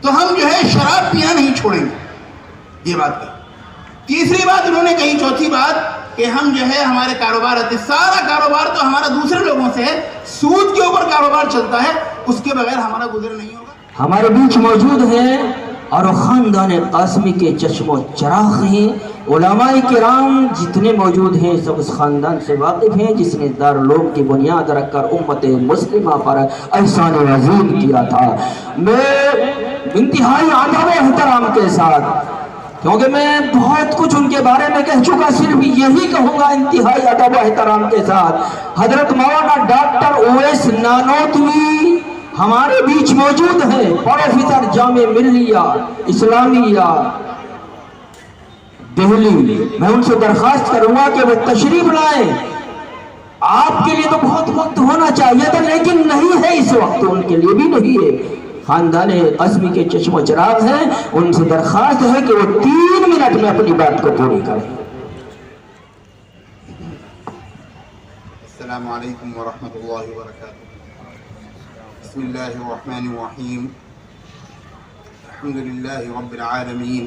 تو ہم جو ہے شراب پینا نہیں چھوڑیں گے. یہ بات کہی. تیسری بات انہوں نے کہی، چوتھی بات، کہ ہم جو ہے ہمارے کاروبار آتے، سارا کاروبار تو ہمارا دوسرے لوگوں سے ہے، سود کے اوپر کاروبار چلتا ہے، اس کے بغیر ہمارا گزر نہیں ہوگا. ہمارے بیچ موجود ہیں اور خاندان قاسمی کے چشم و چراغ ہیں. علماء کرام جتنے موجود ہیں سب اس خاندان سے واقف ہیں جس نے دارالعلوم کی بنیاد رکھ کر امت مسلمہ پر احسان عظیم کیا تھا. میں انتہائی ادب و احترام کے ساتھ، کیونکہ میں بہت کچھ ان کے بارے میں کہہ چکا، صرف یہی کہوں گا انتہائی ادب و احترام کے ساتھ، حضرت مولانا ڈاکٹر اویس نانوتوی ہمارے بیچ موجود ہیں، پروفیسر جامعہ ملیہ اسلامیہ دہلی. میں ان سے درخواست کروں گا کہ وہ تشریف لائیں. آپ کے لیے تو بہت وقت ہونا چاہیے تھا لیکن نہیں ہے اس وقت، ان کے لیے بھی نہیں ہے. خاندان قاسمی کے چشم و چراغ ہیں، ان سے درخواست ہے کہ وہ 3 منٹ میں اپنی بات کو پوری کریں. السلام علیکم ورحمۃ اللہ وبرکاتہ. بسم اللہ الرحمن الرحیم. الحمد للہ رب العالمین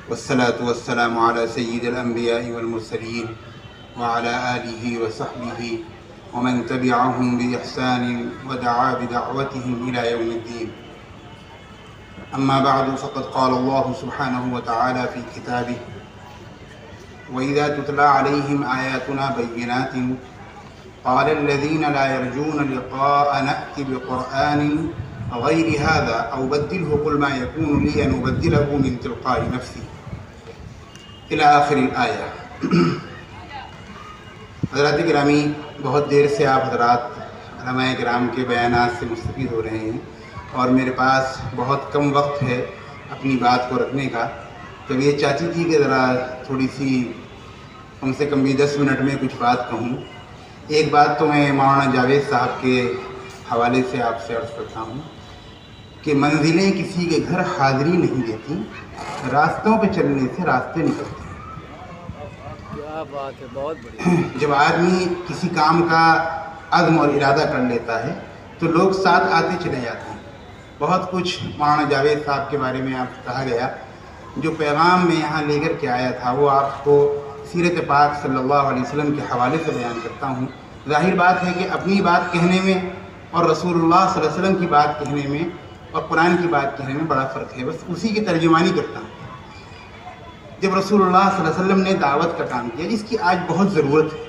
والصلاة والسلام على سید الانبیاء والمرسلین وعلى آلہ وصحبہ ومن تبعهم بإحسان ودعا بدعوتهم إلى يوم الدين. أما بعد فقد قال الله سبحانه وتعالى في كتابه وإذا تتلى عليهم آياتنا بينات قال الذين لا يرجون لقاء نأتي بقرآن غير هذا أو بدله قل ما يكون لي أن أبدله من تلقاء نفسي إلى آخر الآية. حضرات گرامی، بہت دیر سے آپ حضرات علماء کرام کے بیانات سے مستفید ہو رہے ہیں اور میرے پاس بہت کم وقت ہے اپنی بات کو رکھنے کا. تو یہ چاہتی تھی کہ ذرا تھوڑی سی کم سے کم بھی 10 منٹ میں کچھ بات کہوں. ایک بات تو میں مولانا جاوید صاحب کے حوالے سے آپ سے عرض کرتا ہوں کہ منزلیں کسی کے گھر حاضری نہیں دیتی، راستوں پہ چلنے سے راستے نکلتے ہیں. کیا بات ہے، بہت بڑی. جب آدمی کسی کام کا عزم اور ارادہ کر لیتا ہے تو لوگ ساتھ آتے چلے جاتے ہیں. بہت کچھ مولانا جاوید صاحب کے بارے میں آپ کہا گیا. جو پیغام میں یہاں لے کر کے آیا تھا وہ آپ کو سیرت پاک صلی اللہ علیہ وسلم کے حوالے سے بیان کرتا ہوں. ظاہر بات ہے کہ اپنی بات کہنے میں اور رسول اللہ صلی اللہ علیہ وسلم کی بات کہنے میں اور قرآن کی بات کہنے میں بڑا فرق ہے. بس اسی کی ترجمانی کرتا ہوں. جب رسول اللہ صلی اللہ علیہ وسلم نے دعوت کا کام کیا جس کی آج بہت ضرورت ہے،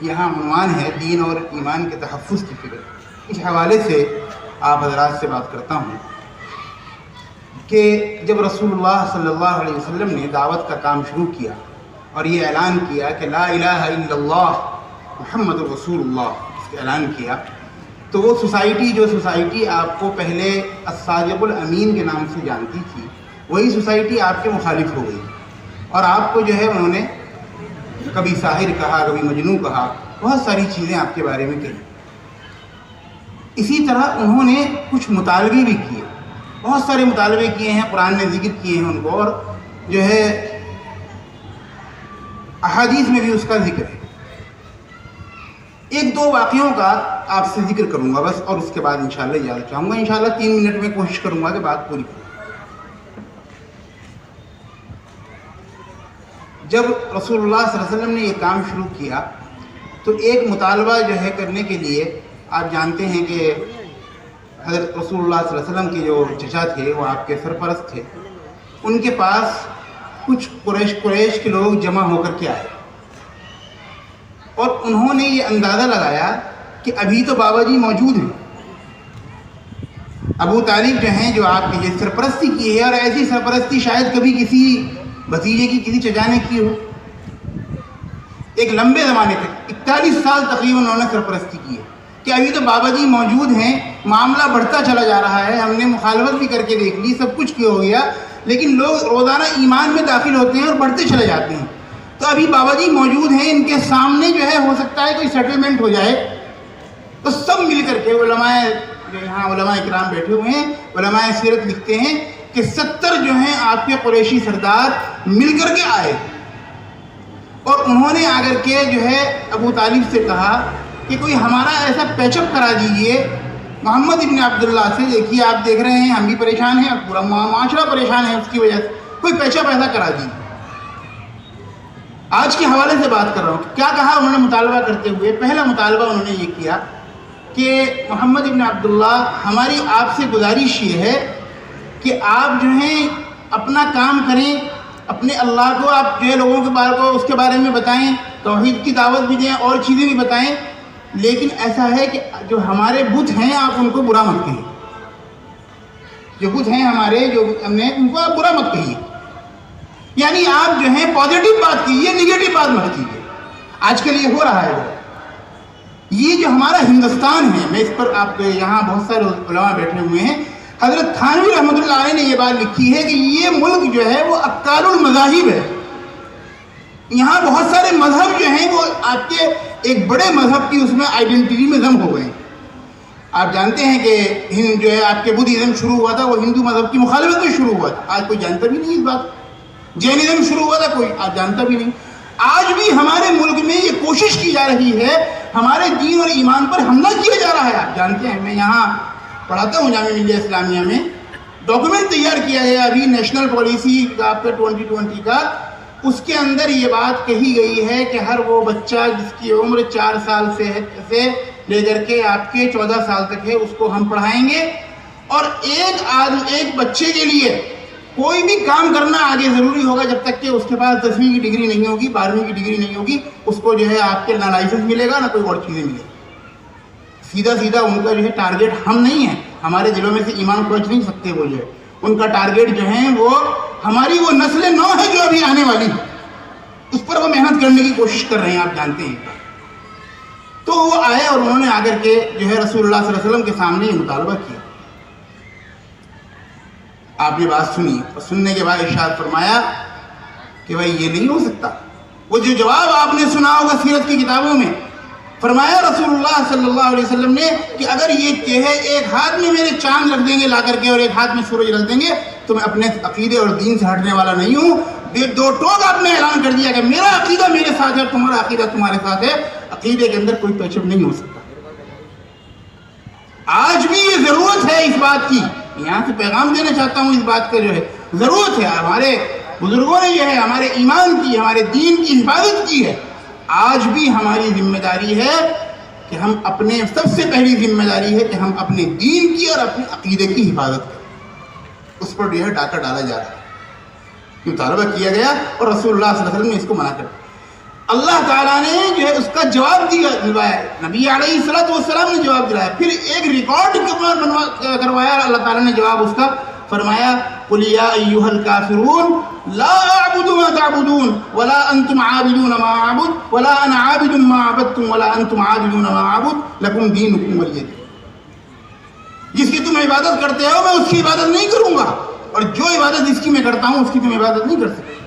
یہاں عنوان ہے دین اور ایمان کے تحفظ کی فکر، اس حوالے سے آپ حضرات سے بات کرتا ہوں کہ جب رسول اللہ صلی اللہ علیہ وسلم نے دعوت کا کام شروع کیا اور یہ اعلان کیا کہ لا الہ الا اللہ محمد رسول اللہ، اس کا اعلان کیا، تو وہ جو سوسائٹی آپ کو پہلے الصادق الامین کے نام سے جانتی تھی، وہی سوسائٹی آپ کے مخالف ہو گئی اور آپ کو جو ہے انہوں نے کبھی ساحر کہا، کبھی مجنون کہا، بہت ساری چیزیں آپ کے بارے میں کہی. اسی طرح انہوں نے کچھ مطالبے بھی کیے، بہت سارے مطالبے کیے ہیں، قرآن نے ذکر کیے ہیں ان کو، اور جو ہے احادیث میں بھی اس کا ذکر ہے. 1-2 واقعوں کا آپ سے ذکر کروں گا بس، اور اس کے بعد انشاءاللہ اجازت چاہوں گا. انشاءاللہ 3 منٹ میں کوشش کروں گا کہ بات پوری کروں. جب رسول اللہ صلی اللہ علیہ وسلم نے یہ کام شروع کیا تو ایک مطالبہ جو ہے کرنے کے لیے، آپ جانتے ہیں کہ حضرت رسول اللہ صلی اللہ علیہ وسلم کے جو چچا تھے وہ آپ کے سرپرست تھے، ان کے پاس کچھ قریش کے لوگ جمع ہو کر کے آئے اور انہوں نے یہ اندازہ لگایا کہ ابھی تو بابا جی موجود ہیں، ابو طالب جو ہیں جو آپ کی یہ سرپرستی کی ہے، اور ایسی سرپرستی شاید کبھی کسی بھتیجے کی کسی چچا نے کی ہو. ایک لمبے زمانے تک 41 سال تقریباً انہوں نے سرپرستی کی ہے کہ ابھی تو بابا جی موجود ہیں، معاملہ بڑھتا چلا جا رہا ہے، ہم نے مخالفت بھی کر کے دیکھ لی، سب کچھ کیا ہو گیا، لیکن لوگ روزانہ ایمان میں داخل ہوتے ہیں اور بڑھتے چلے جاتے ہیں. تو ابھی بابا جی موجود ہیں، ان کے سامنے جو ہے ہو سکتا ہے کوئی سیٹلمنٹ ہو جائے. تو سب مل کر کے علماء جو یہاں علماء کرام بیٹھے ہوئے ہیں، علماء سیرت لکھتے ہیں کہ 70 جو ہیں آپ کے قریشی سردار مل کر کے آئے اور انہوں نے آ کر کے جو ہے ابو طالب سے کہا کہ کوئی ہمارا ایسا پیچ اپ کرا دیجئے محمد ابن عبداللہ سے دیکھیے، آپ دیکھ رہے ہیں ہم بھی پریشان ہیں اور پورا معاشرہ پریشان ہے اس کی وجہ سے، کوئی پیسہ کرا دی۔ آج کے حوالے سے بات کر رہا ہوں، کیا کہا انہوں نے مطالبہ کرتے ہوئے؟ پہلا مطالبہ انہوں نے یہ کیا کہ محمد ابن عبداللہ، ہماری آپ سے گزارش یہ ہے کہ آپ جو ہیں اپنا کام کریں، اپنے اللہ کو آپ جو ہے لوگوں کے بارے کو اس کے بارے میں بتائیں، توحید کی دعوت بھی دیں اور چیزیں بھی بتائیں، لیکن ایسا ہے کہ جو ہمارے بت ہیں آپ ان کو برا مت کہیں، جو بت ہیں ہمارے جو ہم نے ان کو آپ برا مت کہیے، یعنی آپ جو ہیں پازیٹیو بات کیجیے، نگیٹو بات مت کیجیے۔ آج کل یہ ہو رہا ہے، یہ جو ہمارا ہندوستان ہے، میں اس پر آپ یہاں بہت سارے علماء بیٹھے ہوئے ہیں، حضرت تھانوی رحمۃ اللہ علیہ نے یہ بات لکھی ہے کہ یہ ملک جو ہے وہ اکال المذاہب ہے، یہاں بہت سارے مذہب جو ہیں وہ آپ کے ایک بڑے مذہب کی اس میں آئیڈینٹی میں ضم ہو گئے ہیں۔ آپ جانتے ہیں کہ ہند جو ہے آپ کے بدھزم شروع ہوا تھا، وہ ہندو مذہب کی مخالفت میں شروع ہوا تھا، آج کوئی جانتا بھی نہیں اس بات۔ جینزم شروع ہوا تھا، کوئی آج جانتا بھی نہیں۔ آج بھی ہمارے ملک میں یہ کوشش کی جا رہی ہے ہمارے دین اور ایمان پر حملہ کیا جا رہا ہے۔ آپ جانتے ہیں، میں یہاں پڑھاتا ہوں جامعہ ملیہ اسلامیہ میں، ڈاکومنٹ تیار کیا گیا ابھی نیشنل پالیسی آپ کا 2020 کا، اس کے اندر یہ بات کہی گئی ہے کہ ہر وہ بچہ جس کی عمر 4 سال سے لے کر کے آپ کے 14 سال تک ہے اس کو ہم پڑھائیں گے، اور ایک بچے کے لیے کوئی بھی کام کرنا آگے ضروری ہوگا جب تک کہ اس کے پاس 10ویں کی ڈگری نہیں ہوگی، 12ویں کی ڈگری نہیں ہوگی، اس کو جو ہے آپ کے نہ لائسنس ملے گا نہ کوئی اور چیزیں ملے گی۔ سیدھا ان کا جو ہے ٹارگیٹ ہم نہیں ہیں، ہمارے دلوں میں سے ایمان کھوج نہیں سکتے، وہ جو ہے ان کا ٹارگیٹ جو ہے وہ ہماری وہ نسل نو ہے جو ابھی آنے والی ہے، اس پر وہ محنت کرنے کی کوشش کر رہے ہیں، آپ جانتے ہیں۔ تو وہ آئے اور انہوں نے آ کر کے جو ہے رسول اللہ صلی اللہ علیہ وسلم کے سامنے یہ مطالبہ کیا۔ آپ نے بات سنی اور سننے کے بعد ارشاد فرمایا کہ بھائی یہ نہیں ہو سکتا۔ وہ جو جواب آپ نے سنا ہوگا سیرت کی کتابوں میں، فرمایا رسول اللہ صلی اللہ علیہ وسلم نے کہ اگر یہ کہے ایک ہاتھ میں میرے چاند رکھ دیں گے لا کر کے اور ایک ہاتھ میں سورج رکھ دیں گے تو میں اپنے عقیدے اور دین سے ہٹنے والا نہیں ہوں۔ دو ٹوک آپ نے اعلان کر دیا کہ میرا عقیدہ میرے ساتھ ہے اور تمہارا عقیدہ تمہارے ساتھ ہے، عقیدے کے اندر کوئی پیچ نہیں ہو سکتا۔ آج بھی یہ ضرورت ہے اس بات کی، یہاں سے پیغام دینا چاہتا ہوں، اس بات کا جو ہے ضرورت ہے، ہمارے بزرگوں نے جو ہے ہمارے ایمان کی، ہمارے دین کی حفاظت کی ہے۔ آج بھی ہماری ذمہ داری ہے کہ ہم اپنے، سب سے پہلی ذمہ داری ہے کہ ہم اپنے دین کی اور اپنے عقیدے کی حفاظت کریں، اس پر جو ہے ڈاکہ ڈالا جا رہا ہے، مطالبہ کیا گیا اور رسول اللہ صلی اللہ علیہ وسلم نے اس کو منع کر دیا۔ اللہ تعالیٰ نے جو ہے اس کا جواب دلوایا، نبی علیہ الصلوۃ والسلام نے جواب دلایا، پھر ایک ریکارڈ کروایا اللہ تعالیٰ نے جواب اس کا، فرمایا قل یا ایھا الکافرون لا اعبد ما تعبدون ولا انتم عابدون ما اعبد ولا انا عابد ما عبدتم ولا انتم عابدون ما اعبد لکم دینکم ولی دین۔ جس کی تم عبادت کرتے ہو میں اس کی عبادت نہیں کروں گا، اور جو عبادت جس کی میں کرتا ہوں اس کی تم عبادت نہیں کر سکتے۔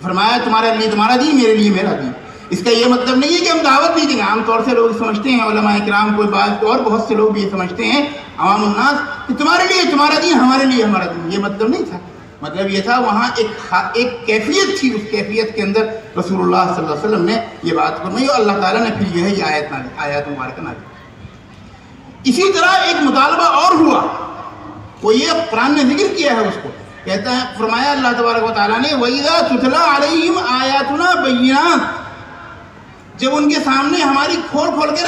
فرمایا تمہارے لیے تمہارا دین، میرے لیے میرا دین۔ اس کا یہ مطلب نہیں ہے کہ ہم دعوت نہیں دیں گے، عام طور سے لوگ سمجھتے ہیں، علماء کرام کوئی بات اور بہت سے لوگ بھی یہ سمجھتے ہیں، عوام الناس، کہ تمہارے لیے تمہارا دین، ہمارے لیے ہمارا دین۔ یہ مطلب نہیں تھا، مطلب یہ تھا وہاں ایک کیفیت تھی، اس کیفیت کے اندر رسول اللہ صلی اللہ علیہ وسلم نے یہ بات فرمائی اور اللہ تعالیٰ نے پھر جو ہے یہ آیات مبارکہ نازل۔ اسی طرح ایک مطالبہ اور ہوا، وہ یہ قرآن نے ذکر کیا ہے، اس کو کہتا ہے، فرمایا اللہ تبارک و تعالیٰ نے وَإِذَا تُتْلَىٰ عَلَيْهِمْ آيَاتُنَا بَيِّنَاتٍ، جب ان کے سامنے ہماری کھول کر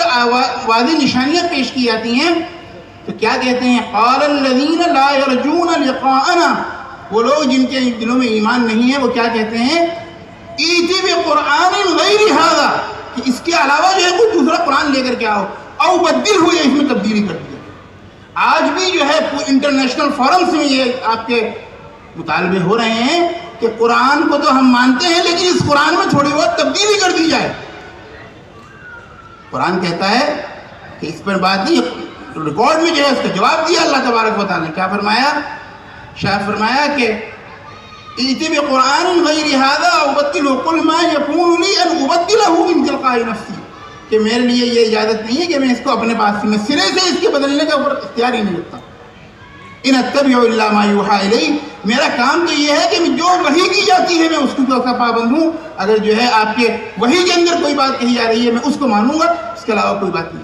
واضح نشانیاں پیش کی جاتی ہیں تو کیا کہتے ہیں؟ قَالَ الَّذِينَ لَا يَرْجُونَ لِقَاءَنَا، وہ لوگ جن کے دلوں میں ایمان نہیں ہے وہ کیا کہتے ہیں؟ ایتی بقرآن غیر ھذا، کہ اس کے علاوہ جو ہے کوئی دوسرا قرآن لے کر کے آؤ، او بدل ہو، یا اس میں تبدیلی کر دیا۔ آج بھی جو ہے انٹرنیشنل فورمز میں یہ آپ کے مطالبے ہو رہے ہیں کہ قرآن کو تو ہم مانتے ہیں لیکن اس قرآن میں تھوڑی بہت تبدیلی کر دی جائے۔ قرآن کہتا ہے کہ اس پر بات نہیں، ریکارڈ میں جو ہے اس کا جواب دیا اللہ تبارک و تعالیٰ نے، کیا فرمایا؟ شاہ فرمایا کہ ایتی بقرآن غیر ھذا ابدلہ قل ما یکون لی ان ابدلہ من تلقاء نفسی، کہ میرے لیے یہ اجازت نہیں ہے کہ میں اس کو اپنے پاس سے، میں سرے سے اس کے بدلنے کا اوپر اختیار ہی نہیں رکھتا۔ ان اتبع الا ما یوحی الی، میرا کام تو یہ ہے کہ جو وحی کی جاتی ہے میں اس کو پابند ہوں، اگر جو ہے آپ کے وحی کے اندر کوئی بات کہی جا رہی ہے میں اس کو مانوں گا، اس کے علاوہ کوئی بات نہیں۔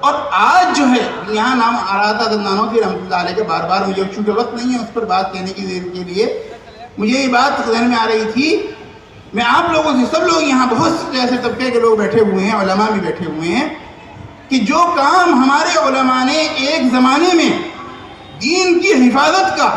اور آج جو ہے یہاں نام آ رہا تھا نانوتوی رحمۃ اللہ علیہ کے، بار بار مجھے چونکہ وقت نہیں ہے اس پر بات کہنے کے لیے مجھے یہ بات ذہن میں آ رہی تھی، میں آپ لوگوں سے، سب لوگ یہاں بہت سے ایسے طبقے کے لوگ بیٹھے ہوئے ہیں، علماء بھی بیٹھے ہوئے ہیں، کہ جو کام ہمارے علماء نے ایک زمانے میں دین کی حفاظت کا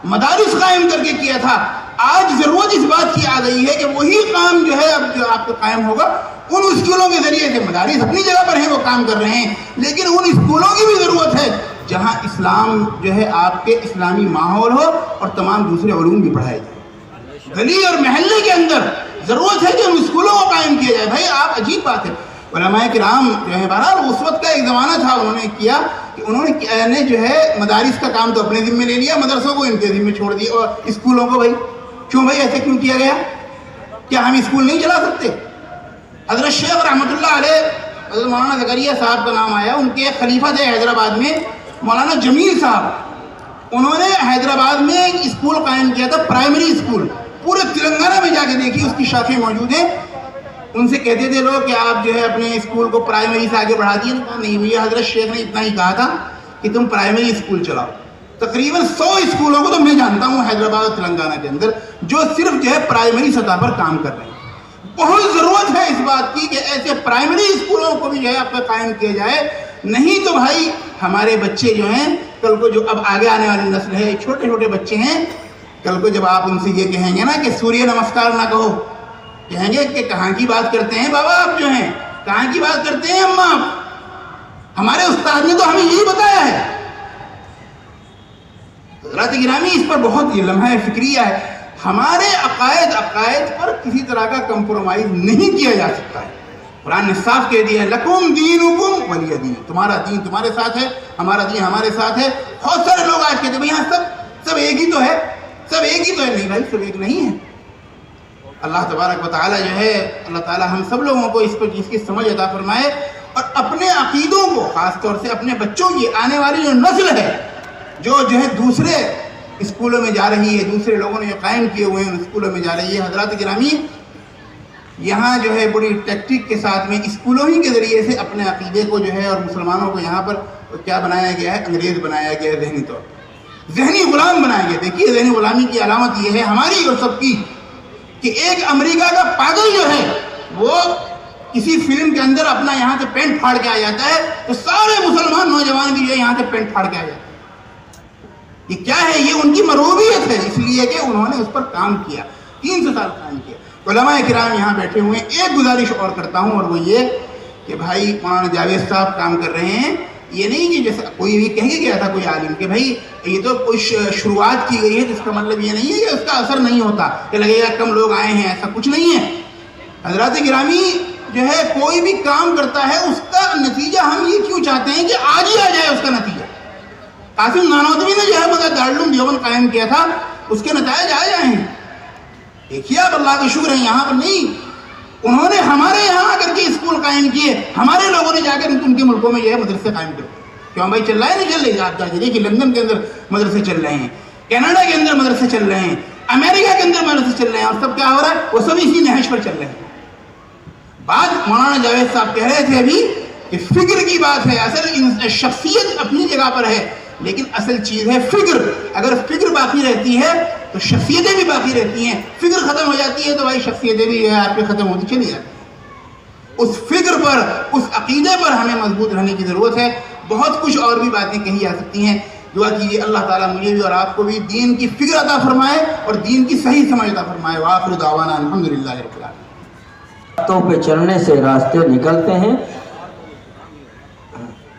مدارس قائم کر کے کیا تھا، آج ضرورت اس بات کی آ گئی ہے کہ وہی کام جو ہے اب جو آپ کو قائم ہوگا، ان اسکولوں کے ذریعے سے، مدارس اپنی جگہ پر ہیں وہ کام کر رہے ہیں، لیکن ان اسکولوں کی بھی ضرورت ہے جہاں اسلام جو ہے آپ کے اسلامی ماحول ہو اور تمام دوسرے علوم بھی پڑھائے جائیں۔ گلی اور محلے کے اندر ضرورت ہے کہ ان اسکولوں کو قائم کیا جائے۔ بھائی آپ، عجیب بات ہے، علماء کرام جو ہے بہرحال اس وقت کا ایک زمانہ تھا، انہوں نے کیا کہ انہوں نے جو ہے مدارس کا کام تو اپنے ذمہ لے لیا، مدرسوں کو ان کے ذمہ چھوڑ دیا، اور اسکولوں کو کیوں بھائی ایسے کیوں کیا گیا؟ کیا ہم اسکول نہیں چلا سکتے؟ حضرت شیخ رحمۃ اللہ علیہ، حضرت مولانا زکریا صاحب کا نام آیا، ان کے ایک خلیفہ تھے حیدرآباد میں، مولانا جمیل صاحب، انہوں نے حیدرآباد میں ایک اسکول قائم کیا تھا، پرائمری اسکول، پورے تلنگانہ میں جا کے دیکھی، اس کی شاخیں موجود ہیں۔ ان سے کہتے تھے لوگ کہ آپ جو ہے اپنے اسکول کو پرائمری سے آگے بڑھا دیے، نہیں بھیا، حضرت شیخ نے اتنا ہی کہا تھا کہ تم پرائمری اسکول چلاؤ۔ تقریباً 100 اسکولوں کو تو میں جانتا ہوں حیدرآباد اور تلنگانہ کے اندر جو صرف جو ہے پرائمری سطح پر کام کر رہے ہیں۔ بہت ضرورت ہے اس بات کی کہ ایسے پرائمری اسکولوں کو بھی جو ہے آپ قائم کیا جائے، نہیں تو بھائی ہمارے بچے جو ہیں کل کو، جو اب آگے آنے والی نسل ہے، چھوٹے چھوٹے بچے ہیں، کل کو جب آپ ان سے یہ کہیں گے نا کہ سوریہ نمسکار نہ کہو، کہیں گے کہ کہاں کی بات کرتے ہیں بابا آپ جو ہیں، کہاں کی بات کرتے ہیں اماں آپ، ہمارے استاد نے تو ہمیں یہی بتایا ہے۔ حضرات گرامی، اس پر بہت یہ لمحہ فکریہ ہے، ہمارے عقائد پر کسی طرح کا کمپرومائز نہیں کیا جا سکتا ہے۔ قرآن نے صاف کہہ دیا ہے، لکم دینکم ولی دین، تمہارا دین تمہارے ساتھ ہے، ہمارا دین ہمارے ساتھ ہے۔ بہت سارے لوگ آج کہتے ہیں یہاں سب ایک ہی تو ہے، سب ایک ہی تو ہے، نہیں بھائی، سب ایک نہیں ہے۔ اللہ تبارک و تعالی جو ہے، اللہ تعالی ہم سب لوگوں کو اس کی سمجھ عطا فرمائے، اور اپنے عقیدوں کو، خاص طور سے اپنے بچوں کی، آنے والی جو نسل ہے جو ہے دوسرے اسکولوں میں جا رہی ہے، دوسرے لوگوں نے جو قائم کیے ہوئے ہیں ان اسکولوں میں جا رہی ہے، حضرات گرامی یہاں جو ہے بڑی ٹیکٹک کے ساتھ میں اسکولوں ہی کے ذریعے سے اپنے عقیدے کو جو ہے اور مسلمانوں کو یہاں پر کیا بنایا گیا ہے، انگریز بنایا گیا ہے، ذہنی طور پر ذہنی غلام بنایا گیا۔ دیکھیے ذہنی غلامی کی علامت یہ ہے ہماری اور سب کی، کہ ایک امریکہ کا پاگل جو ہے وہ کسی فلم کے اندر اپنا یہاں سے پینٹ پھاڑ کے آ جاتا ہے تو سارے مسلمان نوجوان بھی جو ہے یہاں سے پینٹ پھاڑ کے آ جاتے ہیں۔ یہ کیا ہے؟ یہ ان کی مروبیت ہے، اس لیے کہ انہوں نے اس پر کام کیا، 300 سال کام کیا۔ علماء کرام یہاں بیٹھے ہوئے ہیں، ایک گزارش اور کرتا ہوں، اور وہ یہ کہ بھائی مولانا جاوید صاحب کام کر رہے ہیں، یہ نہیں کہ جیسا کوئی بھی کہہ گیا تھا کوئی عالم کہ بھائی یہ تو کوئی شروعات کی گئی ہے، جس کا مطلب یہ نہیں ہے کہ اس کا اثر نہیں ہوتا، کہ لگے گا کم لوگ آئے ہیں، ایسا کچھ نہیں ہے۔ حضرات گرامی جو ہے کوئی بھی کام کرتا ہے اس کا نتیجہ ہم یہ کیوں چاہتے ہیں کہ آج ہی آ جائے اس کا نتیجہ؟ قاسم نانوتوی نے جو ہے دارالعلوم دیوبند قائم کیا تھا، اس کے نتائج آ جائے ہیں۔ دیکھیے آپ، اللہ کا شکر ہے یہاں پر نہیں، انہوں نے ہمارے یہاں آ کر کے اسکول قائم کیے، ہمارے لوگوں نے جا کر ان کے ملکوں میں جو ہے مدرسے قائم کیے۔ کیوں بھائی چل رہا ہے؟ نہیں چل رہے؟ آپ جا کے دیکھیے، لندن کے اندر مدرسے چل رہے ہیں، کینیڈا کے اندر مدرسے چل رہے ہیں، امریکہ کے اندر مدرسے چل رہے ہیں، اور سب کیا ہو رہا ہے؟ وہ سب اسی نہج پر چل رہے ہیں۔ بات مولانا جاوید صاحب کہہ رہے تھے ابھی کہ فکر کی بات ہے، اصل شخصیت اپنی جگہ پر ہے، لیکن اصل چیز ہے فکر۔ اگر فکر باقی رہتی ہے تو شخصیتیں بھی باقی رہتی ہیں، فکر ختم ہو جاتی ہے تو بھائی شخصیتیں بھی جو ہے آپ کے ختم ہوتی چلی جاتی ہیں۔ اس فکر پر، اس عقیدے پر ہمیں مضبوط رہنے کی ضرورت ہے۔ بہت کچھ اور بھی باتیں کہی جا سکتی ہیں، دعا کیجیے اللہ تعالیٰ مجھے بھی اور آپ کو بھی دین کی فکر عطا فرمائے اور دین کی صحیح سمجھ عطا فرمائے۔ وآخر دعوانا الحمدللہ رب العالمین۔ راتوں پہ چلنے سے راستے نکلتے ہیں۔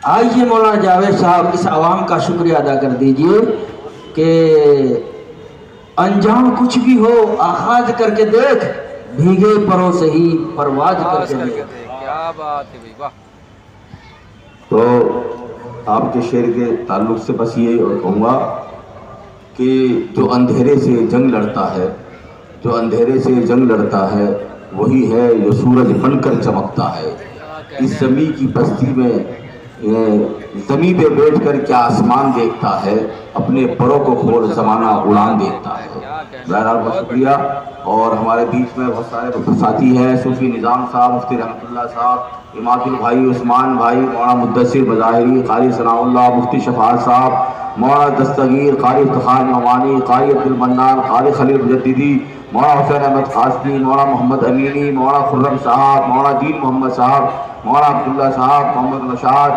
آئیے مولانا جاوید صاحب اس عوام کا شکریہ ادا کر دیجئے کہ انجام کچھ بھی ہو آغاز کر کے دیکھ، بھیگے پروں سے ہی پرواز کر کے دیکھ۔ کیا بات ہے بھائی، واہ۔ تو آپ کے شعر کے تعلق سے بس یہ اور کہوں گا کہ جو اندھیرے سے جنگ لڑتا ہے، جو اندھیرے سے جنگ لڑتا ہے وہی ہے جو سورج بن کر چمکتا ہے۔ اس زمین کی بستی میں زمین پہ بیٹھ کر کیا آسمان دیکھتا ہے، اپنے پروں کو کھول زمانہ اڑان دیکھتا ہے۔ بہرحال بہت شکریہ. اور ہمارے بیچ میں بہت سارے ساتھی ہیں، صوفی نظام صاحب، مفتی رحمۃ اللہ صاحب، اماد البھائی، عثمان بھائی، مولانا مدثر بظاہری، قاری ثناء اللہ، مفتی شفاعت صاحب، مولانا دستگیر، قاری افتخار نعمانی، قاری عبد المنان، قاری خلیل مجددی، مولانا حسین احمد قاسمی، مولانا محمد امینی، مولانا خرم صاحب، مولانا دین محمد صاحب، مولانا عبداللہ صاحب، محمد نشاد،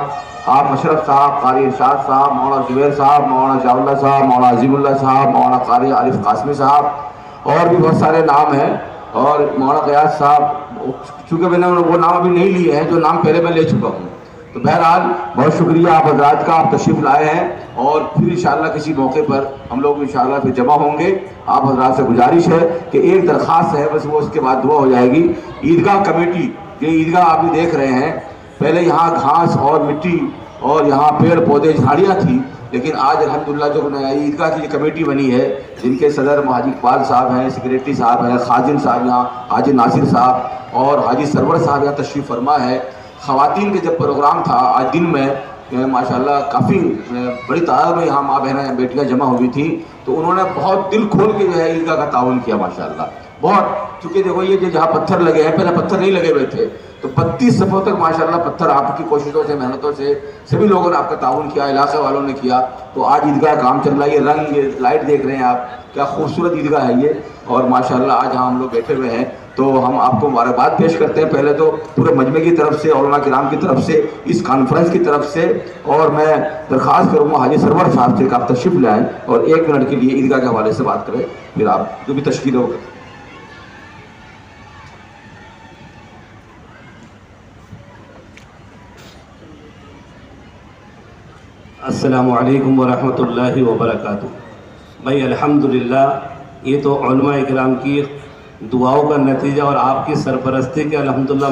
آپ مشرف صاحب، قاری ارشاد صاحب، مولانا زبیر صاحب، مولانا شاہ اللہ صاحب، مولانا عظیم اللہ صاحب، مولانا قاری عارف قاسمی صاحب، اور بھی بہت سارے نام ہیں. اور مولانا غیاث صاحب، چونکہ میں نے وہ نام ابھی نہیں لیے ہیں جو نام پہلے میں لے چکا ہوں. تو بہرحال بہت شکریہ آپ حضرات کا، آپ تشریف لائے ہیں. اور پھر انشاءاللہ کسی موقع پر ہم لوگ انشاءاللہ پھر جمع ہوں گے. آپ حضرات سے گزارش ہے کہ ایک درخواست ہے بس، وہ اس کے بعد دعا ہو جائے گی. عیدگاہ کمیٹی، یہ عیدگاہ آپ بھی دیکھ رہے ہیں، پہلے یہاں گھاس اور مٹی اور یہاں پیڑ پودے جھاڑیاں تھیں، لیکن آج الحمدللہ جو عیدگاہ کی کمیٹی بنی ہے، جن کے صدر حاجی اقبال صاحب ہیں، سیکریٹری صاحب ہیں، خازن صاحب یہاں حاجی ناصر صاحب اور حاجی سرور صاحب یہاں تشریف فرما ہے. خواتین کے جب پروگرام تھا آج دن میں ماشاءاللہ کافی بڑی تعداد میں یہاں ماں بہنیں بیٹیاں جمع ہوئی تھیں، تو انہوں نے بہت دل کھول کے جو ہے عیدگاہ کا تعاون کیا ماشاءاللہ بہت. چونکہ دیکھو یہ جہاں پتھر لگے ہیں، پہلے پتھر نہیں لگے ہوئے تھے، تو 32 صفوں تک ماشاءاللہ پتھر آپ کی کوششوں سے، محنتوں سے سبھی لوگوں نے آپ کا تعاون کیا، علاقے والوں نے کیا. تو آج عیدگاہ کام چل رہا ہے. یہ رنگ، یہ لائٹ دیکھ رہے ہیں آپ، کیا خوبصورت عیدگاہ ہے یہ. اور ماشاءاللہ آج ہم لوگ بیٹھے ہوئے ہیں، تو ہم آپ کو مبارکباد پیش کرتے ہیں پہلے تو پورے مجمع کی طرف سے، علماء کرام کی طرف سے، اس کانفرنس کی طرف سے. اور میں درخواست کروں گا حاجی سرور صاحب سے کہ آپ تشریف لائیں اور 1 منٹ کے لیے عیدگاہ کے حوالے سے بات کریں، پھر آپ جو بھی تشکیل ہو. السلام علیکم ورحمۃ اللہ وبرکاتہ. بھائی الحمدللہ یہ تو علماء اکرام کی دعاؤں کا نتیجہ اور آپ کی سرپرستی کے الحمدللہ